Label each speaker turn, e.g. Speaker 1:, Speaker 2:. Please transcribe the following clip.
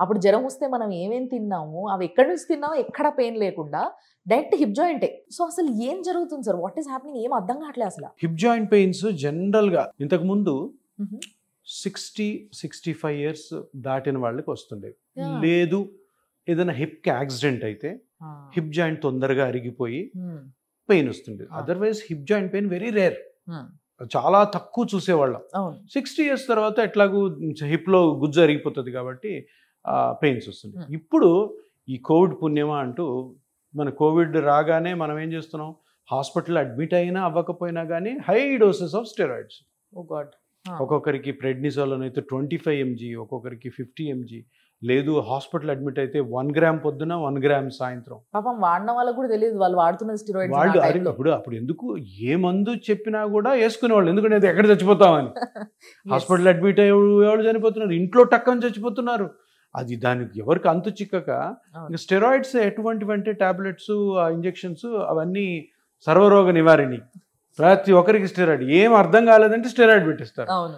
Speaker 1: అప్పుడు జ్వరం వస్తే మనం ఏమేం తిన్నాము, అవి ఎక్కడి నుంచి తిన్నామో ఎక్కడ పెయిన్ లేకుండా డైరెక్ట్ హిప్ జాయింటే. సో అసలు ఏం జరుగుతుంది సార్? What is happening? ఏం అర్థం కావట్లేదు అసలు.
Speaker 2: హిప్ జాయింట్ పెయిన్స్ జనరల్గా ఇంతకు ముందు 60-65 ఇయర్స్ దాటిన వాళ్ళకి వస్తుండేవి. లేదు ఏదైనా హిప్కి యాక్సిడెంట్ అయితే హిప్ జాయింట్ తొందరగా అరిగిపోయి పెయిన్ వస్తుంది. Otherwise hip joint pain very rare, చాలా తక్కువ చూసేవాళ్ళం. 60 ఇయర్స్ తర్వాత ఎట్లాగూ హిప్లో గుజ్జు అరిగిపోతుంది కాబట్టి పెయిన్స్ వస్తుంది. ఇప్పుడు ఈ కోవిడ్ పుణ్యమా అంటూ మన కోవిడ్ రాగానే మనం ఏం చేస్తున్నాం, హాస్పిటల్ అడ్మిట్ అయినా అవ్వకపోయినా కానీ హై డోసెస్ ఆఫ్ స్టెరాయిడ్స్. ఒక్కొక్కరికి ప్రెడ్నిసోలోన్ అయితే 25 mg, ఒక్కొక్కరికి 50 mg. లేదు హాస్పిటల్ అడ్మిట్ అయితే 1 గ్రామ్ పొద్దున 1 గ్రామ్ సాయంత్రం.
Speaker 1: పాపం వాడిన వాళ్ళకి కూడా తెలియదు వాళ్ళు వాడుతున్న స్టెరాయిడ్స్.
Speaker 2: వాళ్ళు అప్పుడు ఎందుకు ఏ మందు చెప్పినా కూడా వేసుకునేవాళ్ళు, ఎందుకంటే ఎక్కడ చచ్చిపోతామని. హాస్పిటల్ అడ్మిట్ అయ్యేవాళ్ళు చనిపోతున్నారు, ఇంట్లో టక్కని చచ్చిపోతున్నారు. అది దానికి ఎవరికి అంతు చిక్కక ఇంకా స్టెరాయిడ్స్ ఎటువంటివంటే టాబ్లెట్స్, ఇంజెక్షన్స్ అవన్నీ సర్వరోగ నివారణి. ప్రతి ఒక్కరికి స్టెరాయిడ్, ఏం అర్థం కాలేదంటే స్టెరాయిడ్ పెట్టిస్తారు.